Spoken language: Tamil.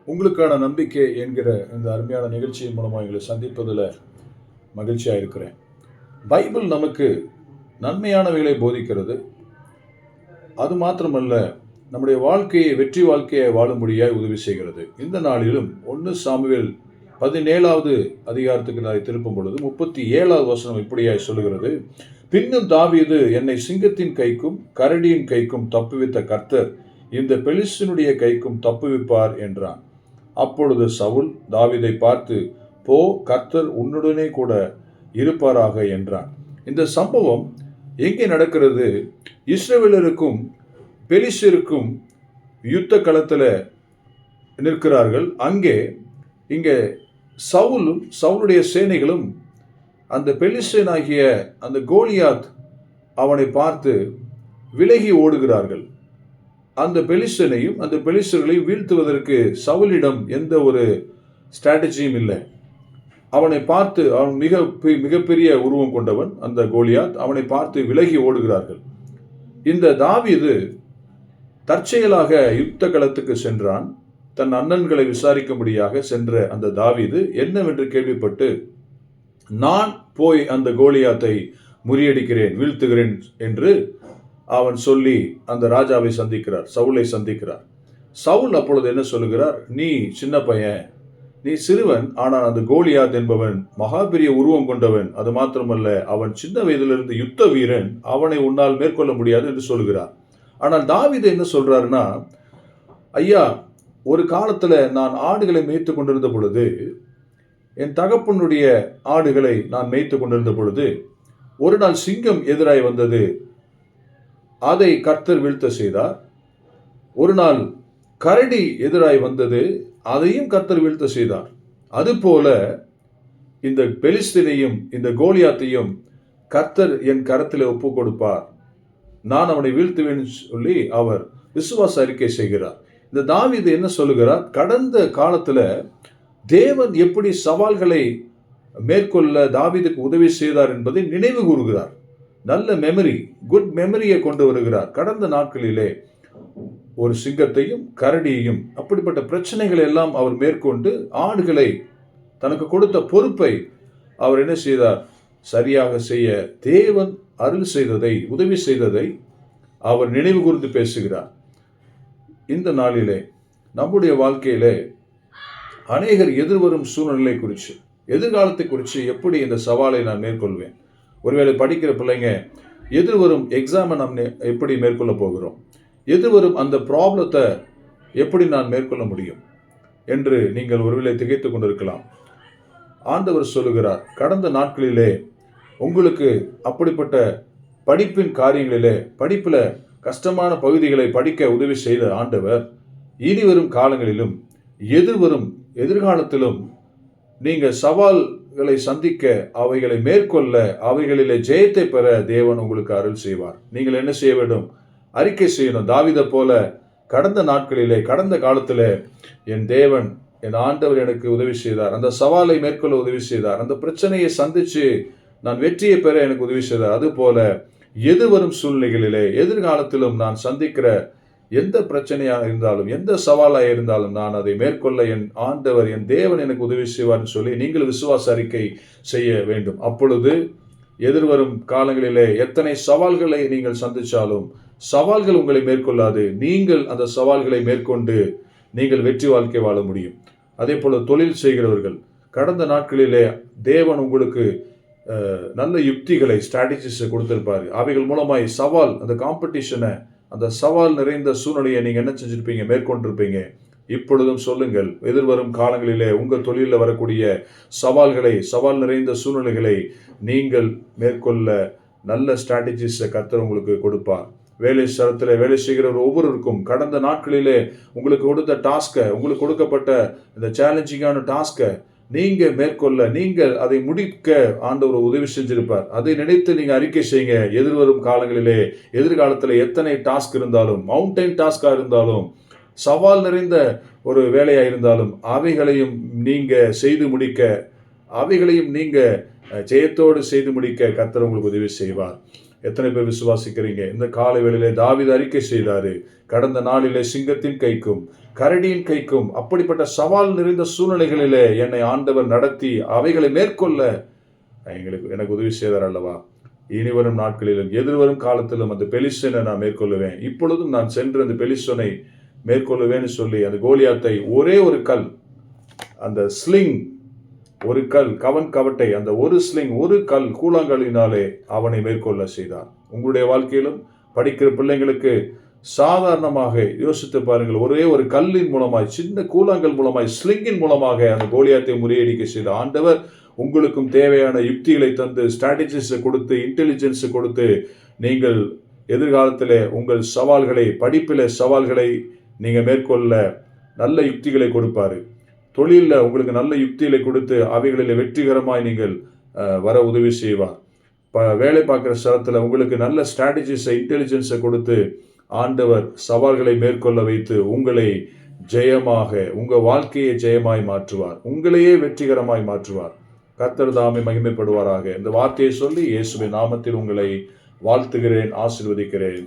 உங்களுக்கான நம்பிக்கை என்கிற இந்த அருமையான நிகழ்ச்சியின் மூலமாக எங்களை சந்திப்பதில் மகிழ்ச்சியாக இருக்கிறேன். பைபிள் நமக்கு நன்மையானவைகளை போதிக்கிறது. அது மாத்திரமல்ல, நம்முடைய வாழ்க்கையை வெற்றி வாழ்க்கையை வாழும்படியாய் உதவி செய்கிறது. இந்த நாளிலும் 1 சாமுவேல் 17வது அதிகாரத்துக்கு நான் திருப்பும் பொழுது 37வது வசனம் இப்படியாய் சொல்லுகிறது. பின்னும் தாவீது, என்னை சிங்கத்தின் கைக்கும் கரடியின் கைக்கும் தப்புவித்த கர்த்தர் இந்த பெலிஸ்தனுடைய கைக்கும் தப்புவிப்பார் என்றான். அப்பொழுது சவுல் தாவீதை பார்த்து, போ, கர்த்தர் உன்னுடனே கூட இருப்பாராக என்றான். இந்த சம்பவம் எங்கே நடக்கிறது? இஸ்ரவேலருக்கும் பெலிஸ்தருக்கும் யுத்த களத்தில் நிற்கிறார்கள். இங்கே சவுலும் சவுலுடைய சேனைகளும் அந்த பெலிஸ்தனாகிய அந்த கோலியாத் அவனை பார்த்து விலகி ஓடுகிறார்கள். அந்த பெலிஸ்தனையும் அந்த பெலிஸ்தர்களையும் வீழ்த்துவதற்கு சவுலிடம் எந்த ஒரு ஸ்ட்ராட்டஜியும் இல்லை. அவனை பார்த்து, அவன் மிகப்பெரிய உருவம் கொண்டவன் அந்த கோலியாத், அவனை பார்த்து விலகி ஓடுகிறார்கள். இந்த தாவீது தற்செயலாக யுத்த களத்துக்கு சென்றான். தன் அண்ணன்களை விசாரிக்கும்படியாக சென்ற அந்த தாவீது என்னவென்று கேள்விப்பட்டு, நான் போய் அந்த கோலியாத்தை முறியடிக்கிறேன், வீழ்த்துகிறேன் என்று அவன் சொல்லி அந்த ராஜாவை சந்திக்கிறார், சவுலை சந்திக்கிறார். சவுல் அப்பொழுது என்ன சொல்லுகிறார்? நீ சின்ன பையன், நீ சிறுவன், ஆனால் அந்த கோலியாத் என்பவன் மகா பெரிய உருவம் கொண்டவன். அது மாத்திரமல்ல, அவன் சின்ன வயதிலிருந்து யுத்த வீரன், அவனை உன்னால் மேற்கொள்ள முடியாது என்று சொல்கிறார். ஆனால் தாவீது என்ன சொல்றாருன்னா, ஐயா, ஒரு காலத்துல நான் ஆடுகளை மேய்த்து கொண்டிருந்த பொழுது, என் தகப்பனுடைய ஆடுகளை நான் மேய்த்து கொண்டிருந்த பொழுது ஒரு நாள் சிங்கம் எதிராய் வந்தது, அதை கர்த்தர் வீழ்த்த செய்தார். ஒரு நாள் கரடி எதிராய் வந்தது, அதையும் கர்த்தர் வீழ்த்த செய்தார். அதுபோல இந்த பெலிஸ்தீனையும் இந்த கோலியாத்தையும் கர்த்தர் என் கரத்தில் ஒப்பு கொடுப்பார், நான் அவனை வீழ்த்துவேன் சொல்லி அவர் விசுவாச அறிக்கை செய்கிறார். இந்த தாவீது என்ன சொல்லுகிறார்? கடந்த காலத்துல தேவன் எப்படி சவால்களை மேற்கொள்ள தாவீதுக்கு உதவி செய்தார் என்பதை நினைவு கூறுகிறார். நல்ல மெமரி, குட் மெமரியை கொண்டு வருகிறார். கடந்த நாட்களிலே ஒரு சிங்கத்தையும் கரடியையும் அப்படிப்பட்ட பிரச்சனைகளை எல்லாம் அவர் மேற்கொண்டு ஆடுகளை தனக்கு கொடுத்த பொறுப்பை அவர் என்ன செய்தார்? சரியாக செய்ய தேவன் அருள் செய்ததை, உதவி செய்ததை அவர் நினைவு கூர்ந்து பேசுகிறார். இந்த நாளிலே நம்முடைய வாழ்க்கையிலே அநேகர் எதிர்வரும் சூழ்நிலை குறித்து, எதிர்காலத்தை குறித்து எப்படி இந்த சவாலை நான் மேற்கொள்வேன்? ஒருவேளை படிக்கிற பிள்ளைங்க எதிர்வரும் எக்ஸாமை நாம் எப்படி மேற்கொள்ள போகிறோம், எதிர்வரும் அந்த ப்ராப்ளத்தை எப்படி நான் மேற்கொள்ள முடியும் என்று நீங்கள் ஒருவேளை திகைத்து கொண்டிருக்கலாம். ஆண்டவர் சொல்லுகிறார், கடந்த நாட்களிலே உங்களுக்கு அப்படிப்பட்ட படிப்பின் காரியங்களிலே, படிப்பில் கஷ்டமான பகுதிகளை படிக்க உதவி செய்த ஆண்டவர் இனிவரும் காலங்களிலும் எதிர்காலத்திலும் நீங்கள் சவால்களை சந்திக்க, அவைகளை மேற்கொள்ள, அவைகளிலே ஜெயத்தை பெற தேவன் உங்களுக்கு அருள் செய்வார். நீங்கள் என்ன செய்ய வேண்டும்? அறிக்கை செய்யணும். தாவீதை போல கடந்த நாட்களிலே, கடந்த காலத்தில் என் தேவன், என் ஆண்டவர் எனக்கு உதவி செய்தார், அந்த சவாலை மேற்கொள்ள உதவி செய்தார், அந்த பிரச்சனையை சந்திச்சு நான் வெற்றியை பெற எனக்கு உதவி செய்தார். அதுபோல எதிர்வரும் சூழ்நிலைகளிலே, எதிர்காலத்திலும் நான் சந்திக்கிற எந்த பிரச்சனையாக இருந்தாலும், எந்த சவாலாக இருந்தாலும் நான் அதை மேற்கொள்ள என் ஆண்டவர், என் தேவன் எனக்கு உதவி செய்வார்னு சொல்லி நீங்கள் விசுவாச அறிக்கை செய்ய வேண்டும். அப்பொழுது எதிர்வரும் காலங்களிலே எத்தனை சவால்களை நீங்கள் சந்திச்சாலும் சவால்கள் உங்களை மேற்கொள்ளாது. நீங்கள் அந்த சவால்களை மேற்கொண்டு நீங்கள் வெற்றி வாழ்க்கை வாழ முடியும். அதே போல தொழில் செய்கிறவர்கள், கடந்த நாட்களிலே தேவன் உங்களுக்கு நல்ல யுக்திகளை, ஸ்ட்ராட்டஜிஸை கொடுத்திருப்பாரு. அவைகள் மூலமாய் சவால், அந்த காம்படிஷனை, அந்த சவால் நிறைந்த சூழ்நிலையை நீங்கள் என்ன செஞ்சிருப்பீங்க? மேற்கொண்டிருப்பீங்க. இப்பொழுதும் சொல்லுங்கள், எதிர்வரும் காலங்களிலே உங்கள் தொழிலில் வரக்கூடிய சவால்களை, சவால் நிறைந்த சூழ்நிலைகளை நீங்கள் மேற்கொள்ள நல்ல ஸ்ட்ராட்டஜிஸை கர்த்தர் உங்களுக்கு கொடுப்பார். வேலை ஸ்தலத்தில் வேலை செய்கிற ஒவ்வொருவருக்கும் கடந்த நாட்களிலே உங்களுக்கு கொடுத்த டாஸ்கை, உங்களுக்கு கொடுக்கப்பட்ட இந்த சேலஞ்சிங்கான டாஸ்கை நீங்கள் மேற்கொள்ள, நீங்கள் அதை முடிக்க ஆண்டவர் உதவி செஞ்சிருப்பார். அதை நினைத்து நீங்கள் அறிக்கை செய்யுங்க. எதிர்வரும் காலங்களிலே, எதிர்காலத்தில் எத்தனை டாஸ்க் இருந்தாலும், மவுண்டைன் டாஸ்காக இருந்தாலும், சவால் நிறைந்த ஒரு வேலையாக இருந்தாலும், அவைகளையும் நீங்கள் செய்து முடிக்க, அவைகளையும் நீங்கள் ஜெயத்தோடு செய்து முடிக்க கர்த்தர் உங்களுக்கு உதவி செய்வார். எத்தனை பேர் விசுவாசிக்கிறீங்க? இந்த காலை வேளையிலே தாவீது அறிக்கை செய்தாரு, கடந்த நாளிலே சிங்கத்தின் கைக்கும் கரடியின் கைக்கும் அப்படிப்பட்ட சவால் நிறைந்த சூழ்நிலைகளிலே என்னை ஆண்டவர் நடத்தி அவைகளை மேற்கொள்ள எனக்கு உதவி செய்தார் அல்லவா. இனி வரும் நாட்களிலும் எதிர்வரும் காலத்திலும் அந்த பெலிஸ்தனை நான் மேற்கொள்ளுவேன், இப்பொழுதும் நான் சென்று அந்த பெலிஸ்தனை மேற்கொள்ளுவேன்னு சொல்லி அந்த கோலியாத்தை ஒரே ஒரு கல், அந்த ஸ்லிங், ஒரு கல், கவட்டை, அந்த ஒரு ஸ்லிங், ஒரு கல், கூழாங்கல்லினாலே அவனை மேற்கொள்ள செய்தார். உங்களுடைய வாழ்க்கையிலும் படிக்கிற பிள்ளைங்களுக்கு சாதாரணமாக யோசித்து பாருங்கள், ஒரே ஒரு கல்லின் மூலமாய், சின்ன கூழாங்கல் மூலமாய், ஸ்லிங்கின் மூலமாக அந்த கோலியாத்தை முறியடிக்க செய்த ஆண்டவர் உங்களுக்கும் தேவையான யுக்திகளை தந்து, ஸ்ட்ராட்டஜிஸை கொடுத்து, இன்டெலிஜென்ஸை கொடுத்து, நீங்கள் எதிர்காலத்தில் உங்கள் சவால்களை, படிப்பில் சவால்களை நீங்கள் மேற்கொள்ள நல்ல யுக்திகளை கொடுப்பாரு. தொழிலில் உங்களுக்கு நல்ல யுக்திகளை கொடுத்து அவைகளில் வெற்றிகரமாய் நீங்கள் வர உதவி செய்வார். வேலை பார்க்குற ஸ்தலத்தில் உங்களுக்கு நல்ல ஸ்ட்ராட்டஜிஸை, இன்டெலிஜென்ஸை கொடுத்து ஆண்டவர் சவால்களை மேற்கொள்ள வைத்து உங்களை ஜெயமாக, உங்கள் வாழ்க்கையை ஜெயமாய் மாற்றுவார், உங்களையே வெற்றிகரமாய் மாற்றுவார். கர்த்தர் தாமே மகிமைப்படுவாராக. இந்த வார்த்தையை சொல்லி இயேசுவின் நாமத்தில் உங்களை வாழ்த்துகிறேன், ஆசீர்வதிக்கிறேன்.